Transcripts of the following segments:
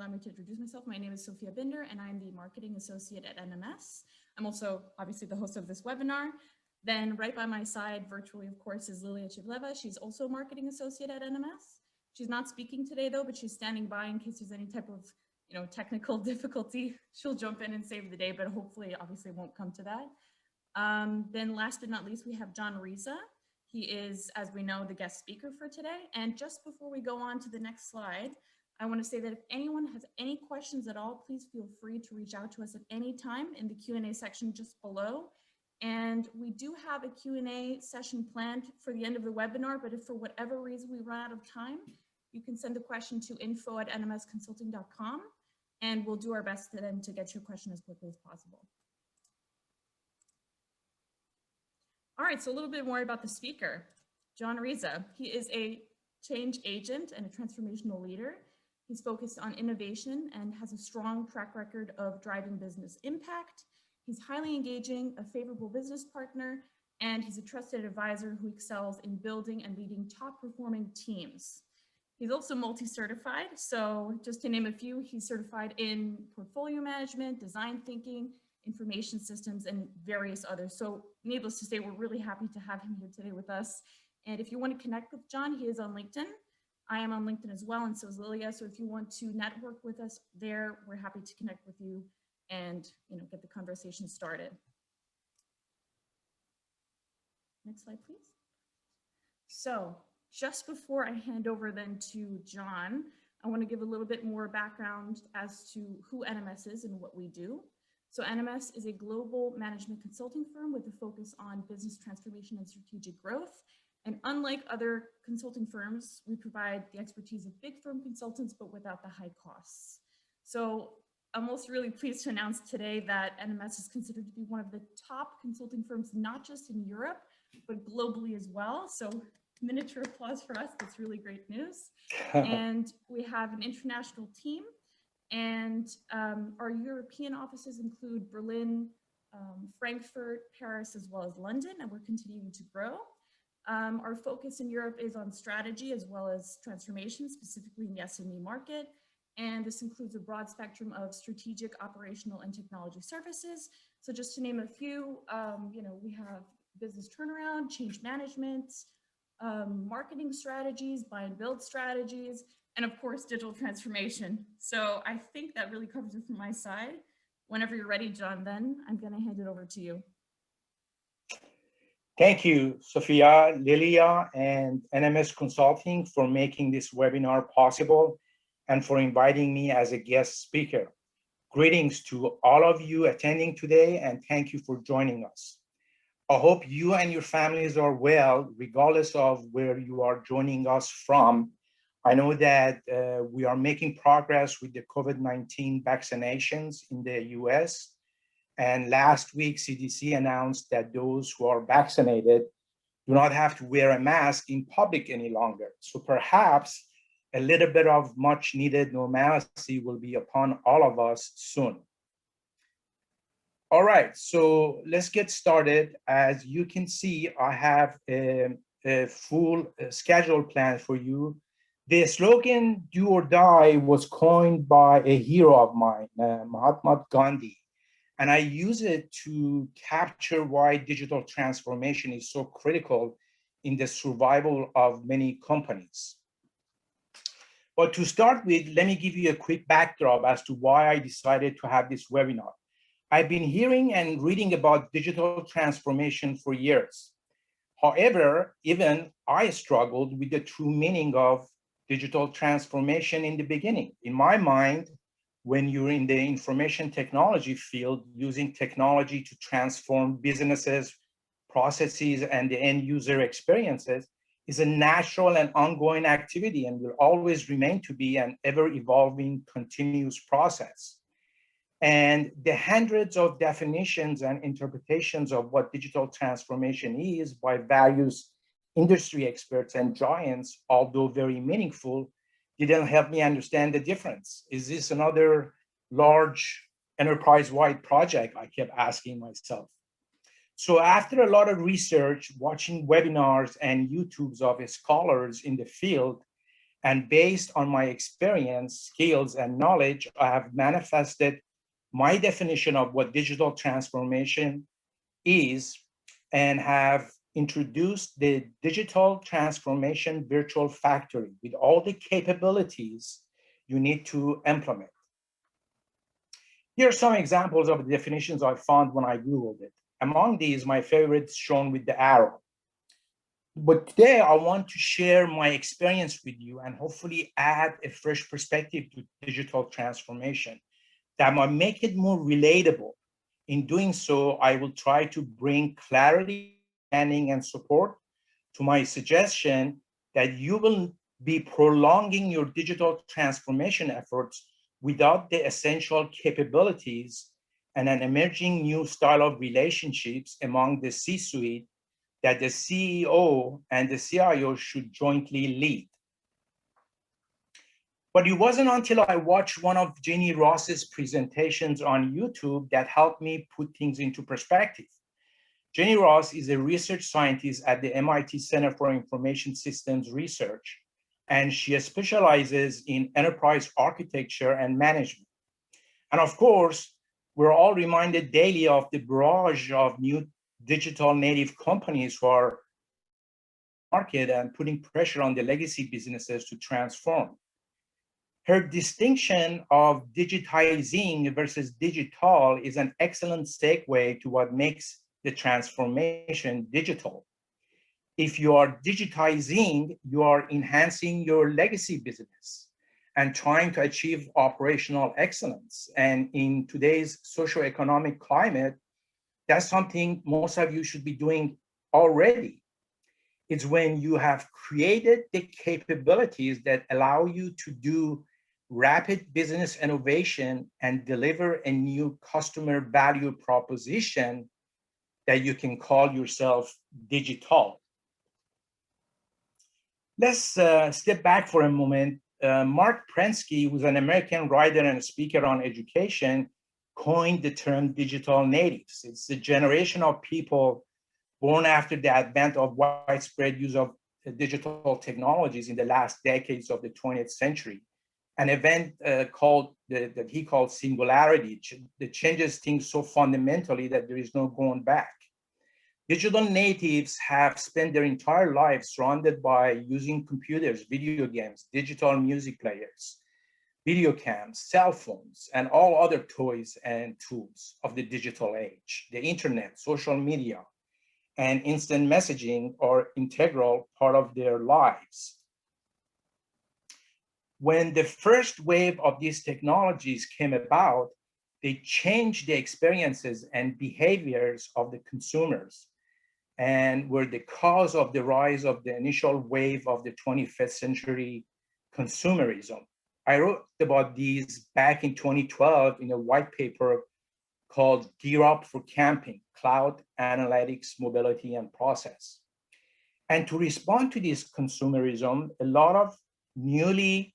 allow me to introduce myself. My name is Sophia Binder, and I'm the Marketing Associate at NMS. I'm also obviously the host of this webinar. Then right by my side, virtually, of course, is Lilia Chivleva. She's also a Marketing Associate at NMS. She's not speaking today, though, but she's standing by in case there's any type of technical difficulty. She'll jump in and save the day, but hopefully, obviously, it won't come to that. Then last but not least, we have John Reza. He is, as we know, the guest speaker for today. And just before we go on to the next slide, I want to say that if anyone has any questions at all, please feel free to reach out to us at any time in the Q&A section just below. And we do have a Q&A session planned for the end of the webinar, but if for whatever reason we run out of time, you can send the question to info@nmsconsulting.com, and we'll do our best then to get your question as quickly as possible. All right, so a little bit more about the speaker, John Reza. He is a change agent and a transformational leader. He's focused on innovation and has a strong track record of driving business impact. He's highly engaging, a favorable business partner, and he's a trusted advisor who excels in building and leading top performing teams. He's also multi-certified. So just to name a few, he's certified in portfolio management, design thinking, information systems, and various others. So needless to say, we're really happy to have him here today with us. And if you want to connect with John, he is on LinkedIn. I am on LinkedIn as well, and so is Lilia. So if you want to network with us there, we're happy to connect with you and get the conversation started. Next slide, please. So just before I hand over then to John, I want to give a little bit more background as to who NMS is and what we do. So NMS is a global management consulting firm with a focus on business transformation and strategic growth. And unlike other consulting firms, we provide the expertise of big firm consultants, but without the high costs. So I'm also really pleased to announce today that NMS is considered to be one of the top consulting firms, not just in Europe, but globally as well. So miniature applause for us. That's really great news. And we have an international team. And our European offices include Berlin, Frankfurt, Paris, as well as London, and we're continuing to grow. Our focus in Europe is on strategy as well as transformation, specifically in the SME market. And this includes a broad spectrum of strategic, operational, and technology services. So just to name a few, we have business turnaround, change management, marketing strategies, buy and build strategies, and of course, digital transformation. So I think that really covers it from my side. Whenever you're ready, John, then I'm going to hand it over to you. Thank you, Sophia, Lilia, and NMS Consulting for making this webinar possible and for inviting me as a guest speaker. Greetings to all of you attending today, and thank you for joining us. I hope you and your families are well, regardless of where you are joining us from. I know that we are making progress with the COVID-19 vaccinations in the US. And last week, CDC announced that those who are vaccinated do not have to wear a mask in public any longer. So perhaps a little bit of much needed normalcy will be upon all of us soon. All right, so let's get started. As you can see, I have a full schedule plan for you. The slogan, "Do or Die," was coined by a hero of mine, Mahatma Gandhi. And I use it to capture why digital transformation is so critical in the survival of many companies. But to start with, let me give you a quick backdrop as to why I decided to have this webinar. I've been hearing and reading about digital transformation for years. However, even I struggled with the true meaning of digital transformation in the beginning. In my mind, when you're in the information technology field, using technology to transform businesses, processes, and the end user experiences is a natural and ongoing activity and will always remain to be an ever-evolving, continuous process. And the hundreds of definitions and interpretations of what digital transformation is by various industry experts and giants, although very meaningful, didn't help me understand the difference. Is this another large enterprise-wide project? I kept asking myself. So after a lot of research, watching webinars and YouTubes of scholars in the field, And based on my experience, skills, and knowledge, I have manifested my definition of what digital transformation is and have introduced the digital transformation virtual factory with all the capabilities you need to implement. Here are some examples of the definitions I found when I Googled it. Among these, my favorites shown with the arrow. But today I want to share my experience with you and hopefully add a fresh perspective to digital transformation that might make it more relatable. In doing so, I will try to bring clarity, understanding, and support to my suggestion that you will be prolonging your digital transformation efforts without the essential capabilities and an emerging new style of relationships among the C-suite that the CEO and the CIO should jointly lead. But it wasn't until I watched one of Jenny Ross's presentations on YouTube that helped me put things into perspective. Jenny Ross is a research scientist at the MIT Center for Information Systems Research, and she specializes in enterprise architecture and management. And of course, we're all reminded daily of the barrage of new digital native companies who are market and putting pressure on the legacy businesses to transform. Her distinction of digitizing versus digital is an excellent segue to what makes the transformation digital. If you are digitizing, you are enhancing your legacy business and trying to achieve operational excellence. And in today's socioeconomic climate, that's something most of you should be doing already. It's when you have created the capabilities that allow you to do rapid business innovation and deliver a new customer value proposition that you can call yourself digital. Let's step back for a moment. Mark Prensky, who's an American writer and speaker on education, coined the term digital natives. It's a generation of people born after the advent of widespread use of digital technologies in the last decades of the 20th century. An event that he called singularity that changes things so fundamentally that there is no going back. Digital natives have spent their entire lives surrounded by using computers, video games, digital music players, video cams, cell phones, and all other toys and tools of the digital age. The internet, social media, and instant messaging are integral part of their lives. When the first wave of these technologies came about, they changed the experiences and behaviors of the consumers and were the cause of the rise of the initial wave of the 21st century consumerism. I wrote about these back in 2012 in a white paper called Gear Up for Camping, Cloud, Analytics, Mobility, and Process. And to respond to this consumerism, a lot of newly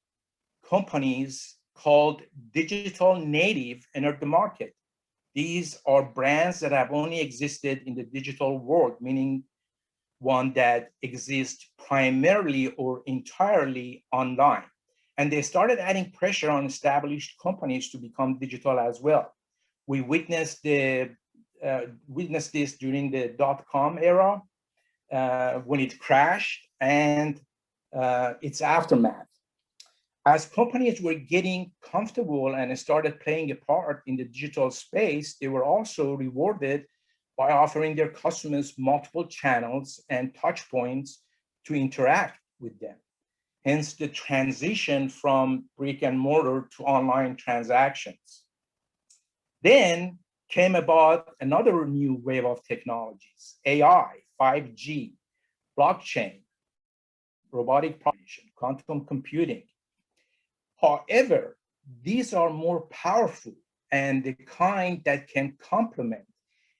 companies called digital native entered the market. These are brands that have only existed in the digital world, meaning one that exists primarily or entirely online. And they started adding pressure on established companies to become digital as well. We witnessed this during the dot-com era when it crashed and its aftermath. As companies were getting comfortable and started playing a part in the digital space, they were also rewarded by offering their customers multiple channels and touch points to interact with them. Hence the transition from brick and mortar to online transactions. Then came about another new wave of technologies, AI, 5G, blockchain, robotic propulsion, quantum computing. However, these are more powerful and the kind that can complement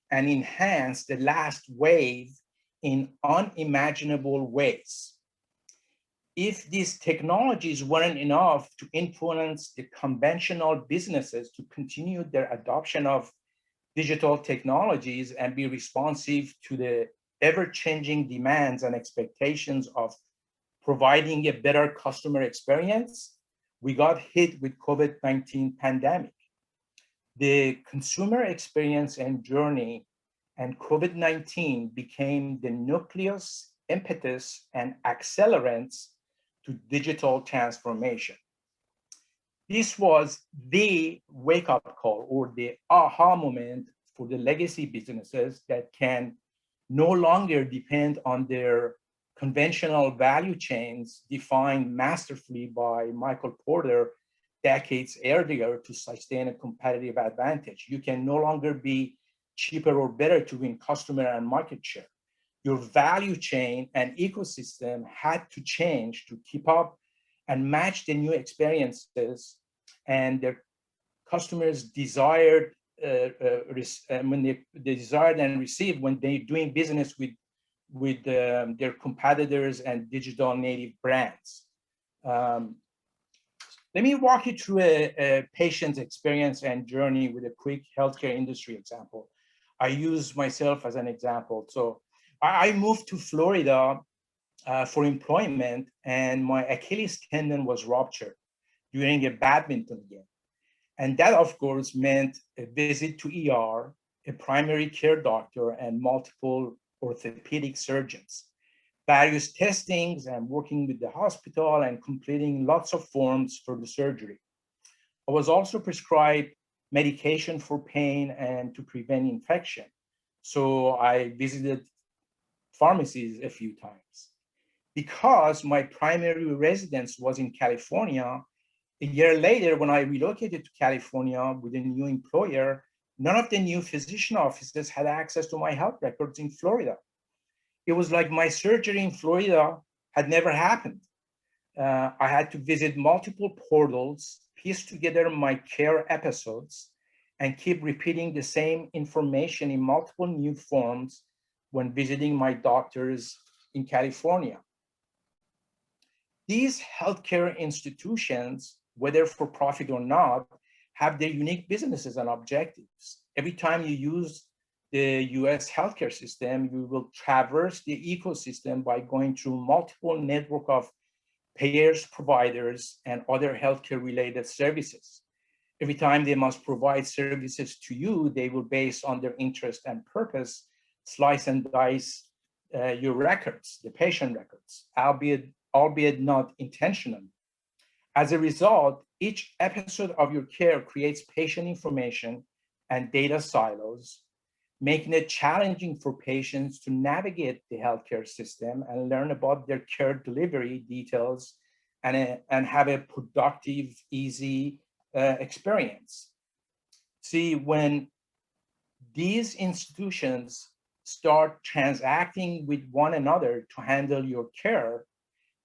and enhance the last wave in unimaginable ways. If these technologies weren't enough to influence the conventional businesses to continue their adoption of digital technologies and be responsive to the ever-changing demands and expectations of providing a better customer experience, we got hit with COVID-19 pandemic. The consumer experience and journey and COVID-19 became the nucleus, impetus, and accelerants to digital transformation. This was the wake-up call or the aha moment for the legacy businesses that can no longer depend on their conventional value chains defined masterfully by Michael Porter decades earlier to sustain a competitive advantage. You can no longer be cheaper or better to win customer and market share. Your value chain and ecosystem had to change to keep up and match the new experiences and their customers desired when they desired and received when they're doing business with their competitors and digital native brands. Let me walk you through a patient's experience and journey with a quick healthcare industry example. I use myself as an example. So I moved to Florida for employment, and my Achilles tendon was ruptured during a badminton game. And that, of course, meant a visit to ER, a primary care doctor, and multiple orthopedic surgeons, various testings, and working with the hospital and completing lots of forms for the surgery. I was also prescribed medication for pain and to prevent infection. So I visited pharmacies a few times. Because my primary residence was in California, a year later, when I relocated to California with a new employer, none of the new physician offices had access to my health records in Florida. It was like my surgery in Florida had never happened. I had to visit multiple portals, piece together my care episodes, and keep repeating the same information in multiple new forms when visiting my doctors in California. These healthcare institutions, whether for profit or not, have their unique businesses and objectives. Every time you use the US healthcare system, you will traverse the ecosystem by going through multiple network of payers, providers, and other healthcare related services. Every time they must provide services to you, they will, based on their interest and purpose, slice and dice your records, the patient records, albeit not intentionally. As a result, each episode of your care creates patient information and data silos, making it challenging for patients to navigate the healthcare system and learn about their care delivery details and have a productive, easy experience. See, when these institutions start transacting with one another to handle your care,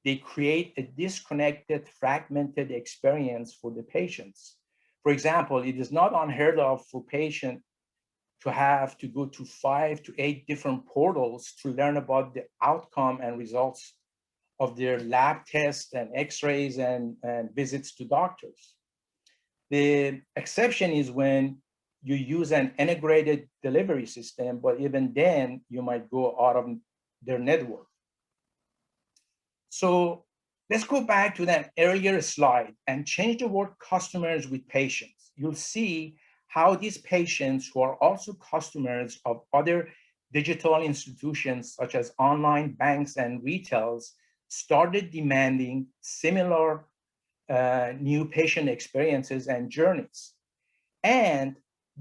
they create a disconnected, fragmented experience for the patients. For example, it is not unheard of for patients to have to go to 5 to 8 different portals to learn about the outcome and results of their lab tests and x-rays and visits to doctors. The exception is when you use an integrated delivery system, but even then you might go out of their network. So let's go back to that earlier slide and change the word customers with patients. You'll see how these patients, who are also customers of other digital institutions such as online banks and retails, started demanding similar new patient experiences and journeys. And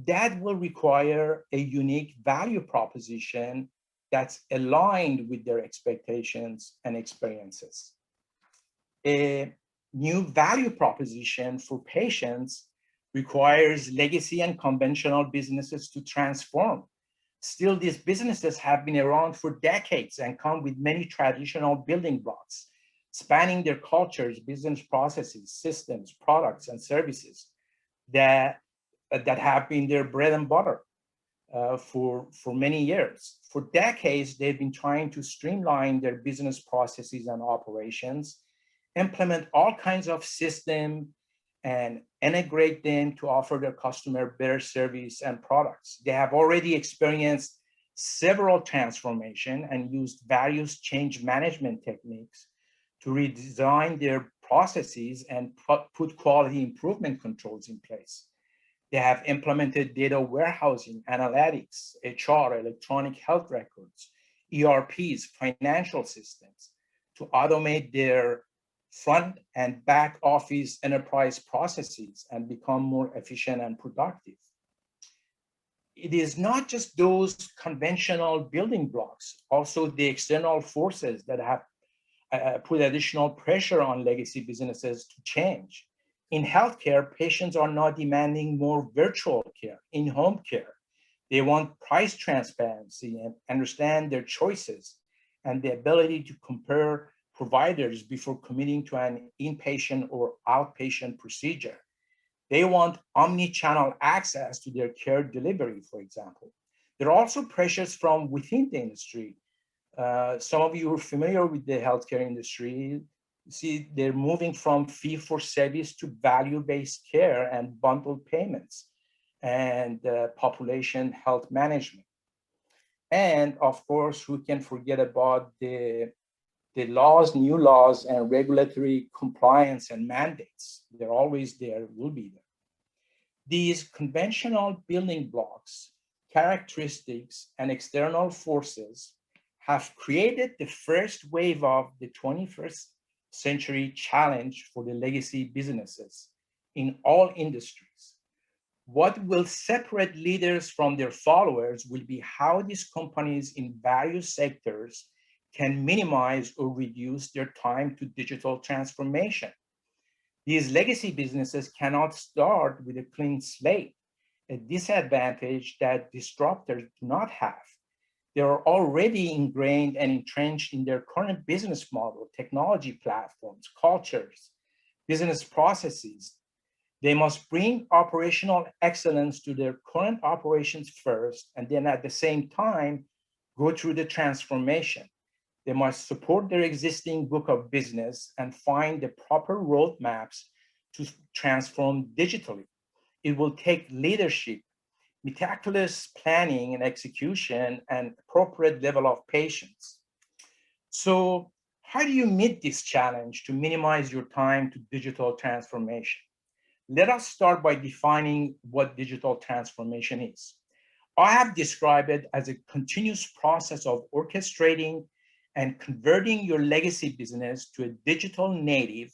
that will require a unique value proposition that's aligned with their expectations and experiences. A new value proposition for patients requires legacy and conventional businesses to transform. Still, these businesses have been around for decades and come with many traditional building blocks, spanning their cultures, business processes, systems, products, and services that have been their bread and butter for many years. For decades, they've been trying to streamline their business processes and operations, implement all kinds of systems, and integrate them to offer their customer better service and products. They have already experienced several transformations and used various change management techniques to redesign their processes and put quality improvement controls in place. They have implemented data warehousing, analytics, HR, electronic health records, ERPs, financial systems to automate their front and back office enterprise processes and become more efficient and productive. It is not just those conventional building blocks, also the external forces that have put additional pressure on legacy businesses to change. In healthcare, patients are not demanding more virtual care, in-home care. They want price transparency and understand their choices and the ability to compare providers before committing to an inpatient or outpatient procedure. They want omni-channel access to their care delivery, for example. There are also pressures from within the industry. Some of you are familiar with the healthcare industry. See, they're moving from fee-for-service to value-based care and bundled payments and population health management. And of course, who can forget about the laws, new laws, and regulatory compliance and mandates? They're always there, will be there. These conventional building blocks, characteristics, and external forces have created the first wave of the 21st century challenge for the legacy businesses in all industries. What will separate leaders from their followers will be how these companies in various sectors can minimize or reduce their time to digital transformation. These legacy businesses cannot start with a clean slate, a disadvantage that disruptors do not have. They are already ingrained and entrenched in their current business model, technology platforms, cultures, business processes. They must bring operational excellence to their current operations first, and then at the same time, go through the transformation. They must support their existing book of business and find the proper roadmaps to transform digitally. It will take leadership, meticulous planning and execution, and appropriate level of patience. So how do you meet this challenge to minimize your time to digital transformation? Let us start by defining what digital transformation is. I have described it as a continuous process of orchestrating and converting your legacy business to a digital native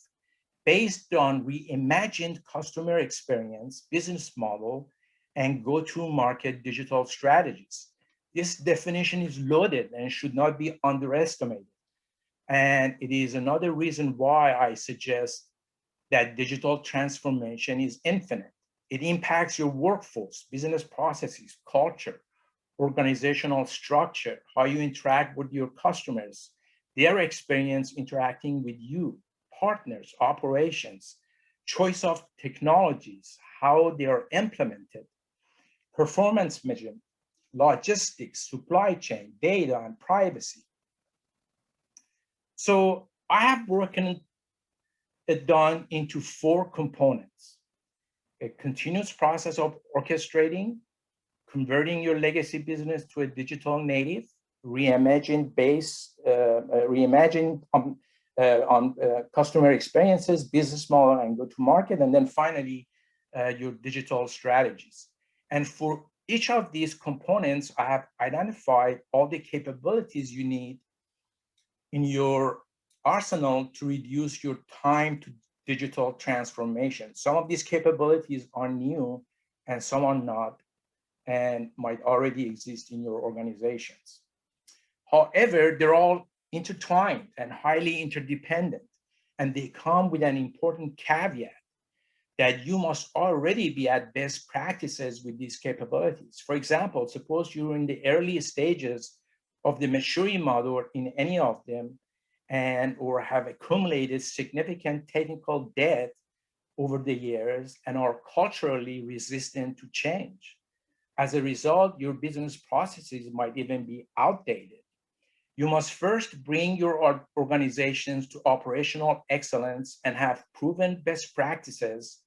based on reimagined customer experience, business model, and go-to-market digital strategies. This definition is loaded and should not be underestimated. And it is another reason why I suggest that digital transformation is infinite. It impacts your workforce, business processes, culture, organizational structure, how you interact with your customers, their experience interacting with you, partners, operations, choice of technologies, how they are implemented, performance measurement, logistics, supply chain, data, and privacy. So I have broken it down into 4 components: a continuous process of orchestrating, converting your legacy business to a digital native, reimagine on customer experiences, business model, and go to market, and then finally your digital strategies. And for each of these components, I have identified all the capabilities you need in your arsenal to reduce your time to digital transformation. Some of these capabilities are new and some are not, and might already exist in your organizations. However, they're all intertwined and highly interdependent, and they come with an important caveat that you must already be at best practices with these capabilities. For example, suppose you're in the early stages of the maturity model in any of them, and or have accumulated significant technical debt over the years and are culturally resistant to change. As a result, your business processes might even be outdated. You must first bring your organizations to operational excellence and have proven best practices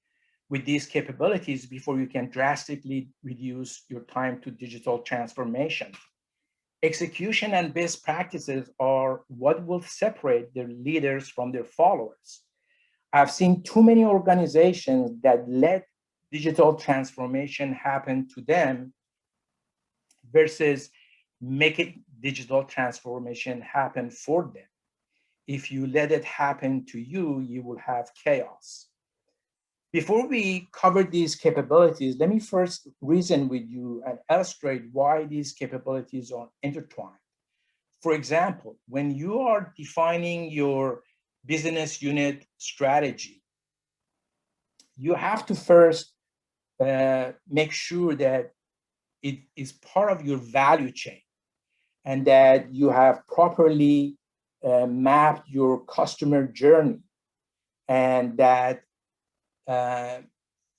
with these capabilities before you can drastically reduce your time to digital transformation. Execution and best practices are what will separate their leaders from their followers. I've seen too many organizations that let digital transformation happen to them versus making digital transformation happen for them. If you let it happen to you, you will have chaos. Before we cover these capabilities, let me first reason with you and illustrate why these capabilities are intertwined. For example, when you are defining your business unit strategy, you have to first make sure that it is part of your value chain and that you have properly mapped your customer journey and that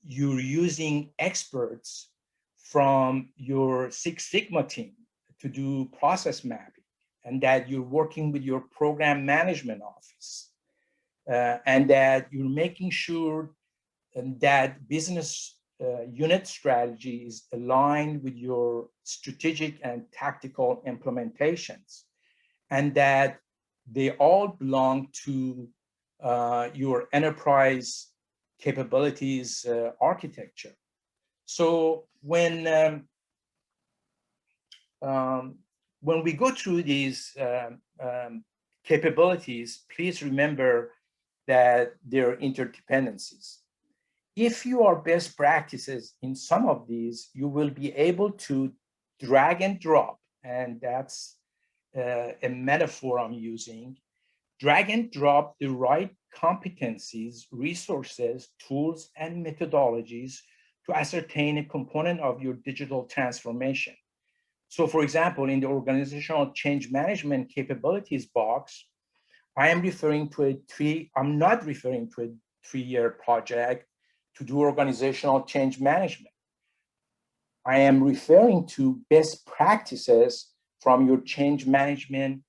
you're using experts from your Six Sigma team to do process mapping and that you're working with your program management office and that you're making sure that business unit strategy is aligned with your strategic and tactical implementations and that they all belong to your enterprise capabilities architecture. So when we go through these capabilities, please remember that there are interdependencies. If you are best practices in some of these, you will be able to drag and drop, and that's a metaphor I'm using, drag and drop the right competencies, resources, tools, and methodologies to ascertain a component of your digital transformation. So for example, in the organizational change management capabilities box, I'm not referring to a 3-year project to do organizational change management. I am referring to best practices from your change management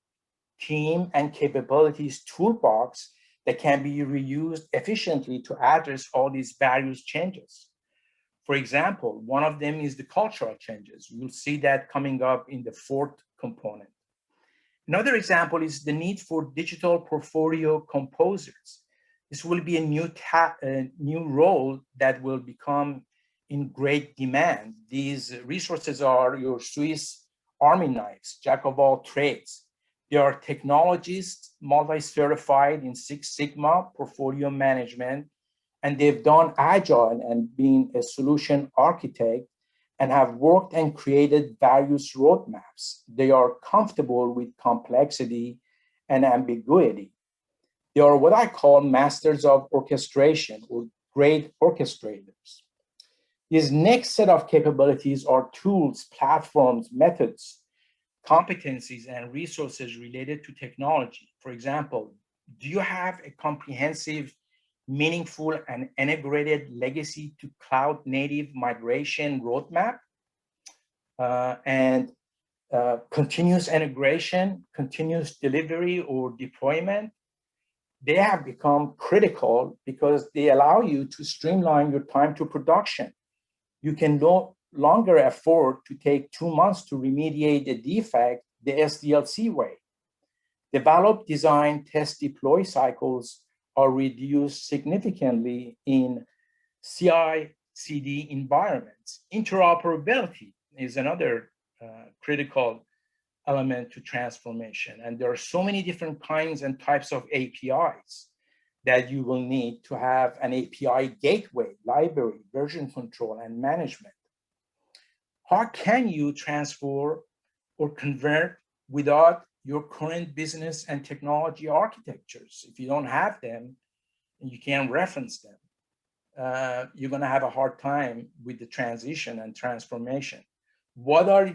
team and capabilities toolbox that can be reused efficiently to address all these various changes. For example, one of them is the cultural changes. You'll see that coming up in the 4th component. Another example is the need for digital portfolio composers. This will be a new role that will become in great demand. These resources are your Swiss Army knives, jack of all trades. They are technologists, multi-certified in Six Sigma portfolio management, and they've done agile and been a solution architect and have worked and created various roadmaps. They are comfortable with complexity and ambiguity. They are what I call masters of orchestration or great orchestrators. This next set of capabilities are tools, platforms, methods, competencies, and resources related to technology. For example, do you have a comprehensive, meaningful, and integrated legacy to cloud native migration roadmap? And continuous integration, continuous delivery, or deployment? They have become critical because they allow you to streamline your time to production. You can no longer afford to take 2 months to remediate a defect the SDLC way. Develop, design, test, deploy cycles are reduced significantly in CI/CD environments. Interoperability is another critical element to transformation. And there are so many different kinds and types of APIs that you will need to have an API gateway, library, version control, and management. How can you transfer or convert without your current business and technology architectures? If you don't have them and you can't reference them, you're going to have a hard time with the transition and transformation. What are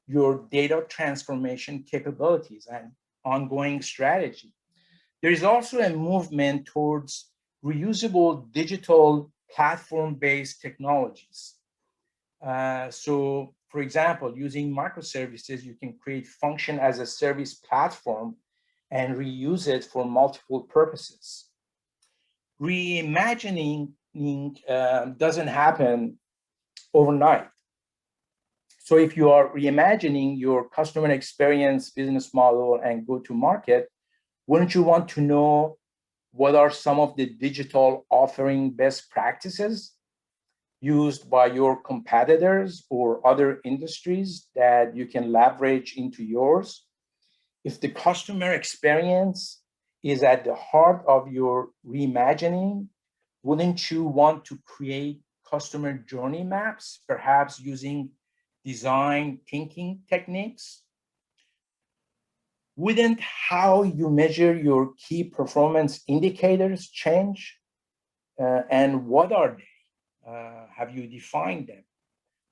your data transformation capabilities and ongoing strategy? There is also a movement towards reusable digital platform-based technologies. So, for example, using microservices, you can create function as a service platform and reuse it for multiple purposes. Reimagining doesn't happen overnight. So if you are reimagining your customer experience business model and go to market, wouldn't you want to know what are some of the digital offering best practices used by your competitors or other industries that you can leverage into yours? If the customer experience is at the heart of your reimagining, wouldn't you want to create customer journey maps, perhaps using design thinking techniques? Wouldn't how you measure your key performance indicators change? And what are they? Have you defined them?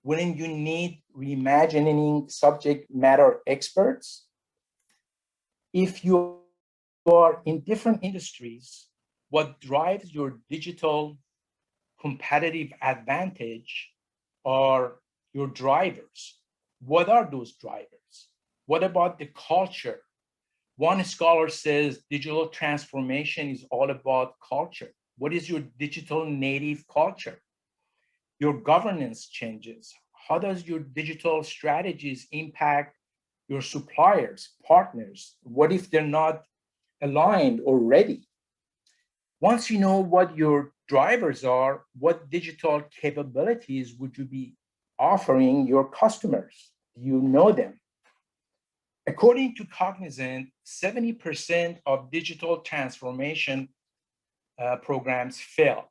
Wouldn't you need reimagining subject matter experts? If you are in different industries, what drives your digital competitive advantage are your drivers. What are those drivers? What about the culture? One scholar says digital transformation is all about culture. What is your digital native culture? Your governance changes. How does your digital strategies impact your suppliers, partners? What if they're not aligned or ready? Once you know what your drivers are, what digital capabilities would you be offering your customers? Do you know them? According to Cognizant, 70% of digital transformation programs fail.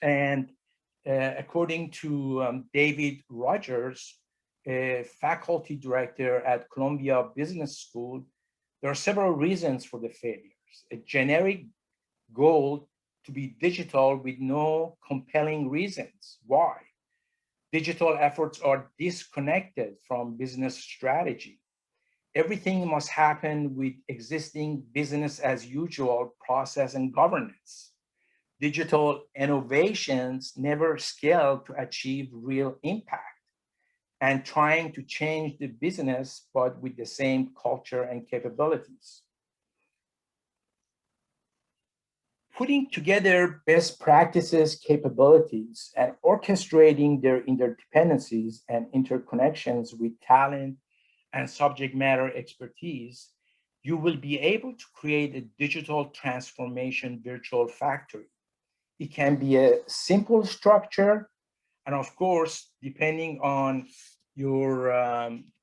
And according to David Rogers, a faculty director at Columbia Business School, there are several reasons for the failures. A generic goal to be digital with no compelling reasons. Why? Digital efforts are disconnected from business strategy. Everything must happen with existing business as usual process and governance. Digital innovations never scale to achieve real impact, and trying to change the business, but with the same culture and capabilities. Putting together best practices, capabilities, and orchestrating their interdependencies and interconnections with talent and subject matter expertise, you will be able to create a digital transformation virtual factory. It can be a simple structure, and of course, depending on your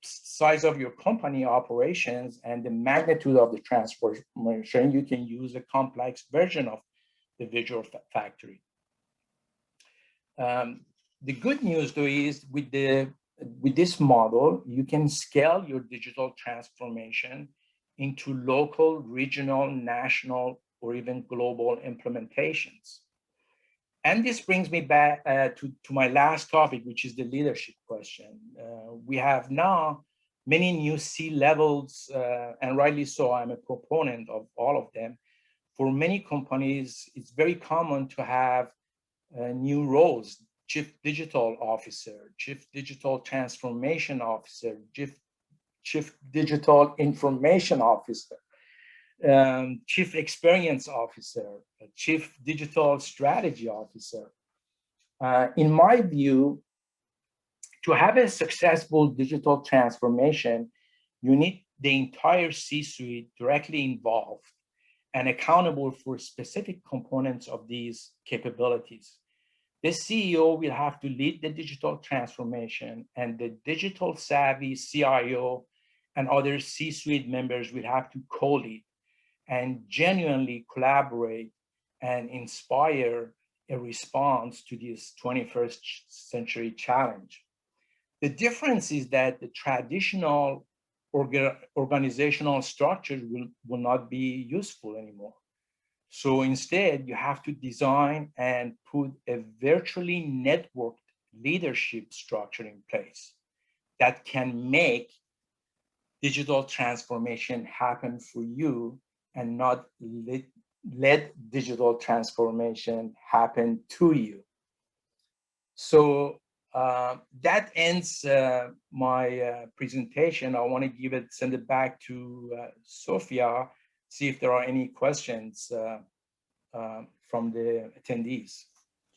size of your company operations and the magnitude of the transformation, you can use a complex version of the visual factory. The good news, though, is with this model, you can scale your digital transformation into local, regional, national, or even global implementations. And this brings me back to my last topic, which is the leadership question. We have now many new C-levels, and rightly so, I'm a proponent of all of them. For many companies, it's very common to have new roles: Chief Digital Officer, Chief Digital Transformation Officer, Chief Digital Information Officer, Chief Experience Officer, Chief Digital Strategy Officer. In my view, to have a successful digital transformation, you need the entire C-suite directly involved and accountable for specific components of these capabilities. The CEO will have to lead the digital transformation, and the digital savvy CIO and other C-suite members will have to co-lead and genuinely collaborate and inspire a response to this 21st century challenge. The difference is that the traditional organizational structures will not be useful anymore. So instead, you have to design and put a virtually networked leadership structure in place that can make digital transformation happen for you and not let digital transformation happen to you. So that ends my presentation. I want to send it back to Sophia, see if there are any questions from the attendees.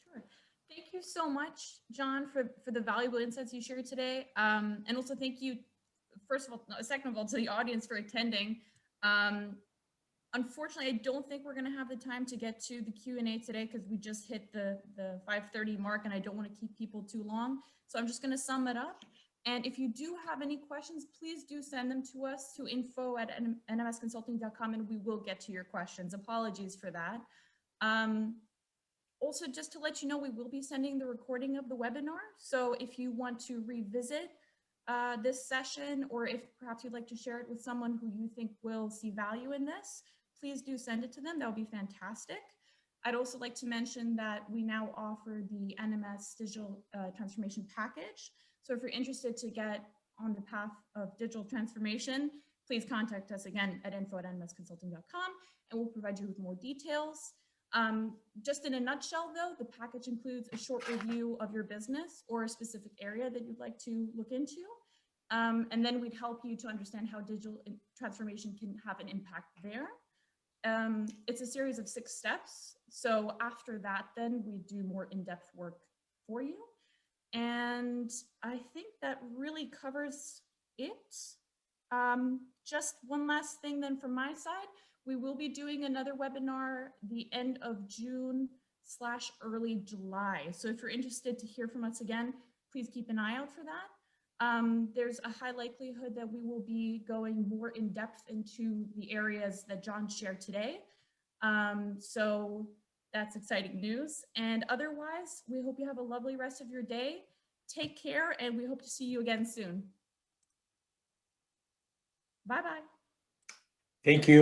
Sure. Thank you so much, John, for the valuable insights you shared today. And also thank you, first of all, no, second of all, to the audience for attending. Unfortunately, I don't think we're going to have the time to get to the Q&A today because we just hit the 5:30 mark and I don't want to keep people too long. So I'm just going to sum it up. And if you do have any questions, please do send them to us to info@nmsconsulting.com and we will get to your questions. Apologies for that. Also, just to let you know, we will be sending the recording of the webinar. So if you want to revisit this session, or if perhaps you'd like to share it with someone who you think will see value in this, please do send it to them. That would be fantastic. I'd also like to mention that we now offer the NMS Digital Transformation Package. So if you're interested to get on the path of digital transformation, please contact us again at info@nmsconsulting.com and we'll provide you with more details. Just in a nutshell though, the package includes a short review of your business or a specific area that you'd like to look into. And then we'd help you to understand how digital transformation can have an impact there. It's a series of 6 steps. So after that, then we do more in-depth work for you. And I think that really covers it. Just one last thing then from my side. We will be doing another webinar the end of June/early July. So if you're interested to hear from us again, please keep an eye out for that. There's a high likelihood that we will be going more in depth into the areas that John shared today. So that's exciting news. And otherwise, we hope you have a lovely rest of your day. Take care, and we hope to see you again soon. Bye-bye. Thank you.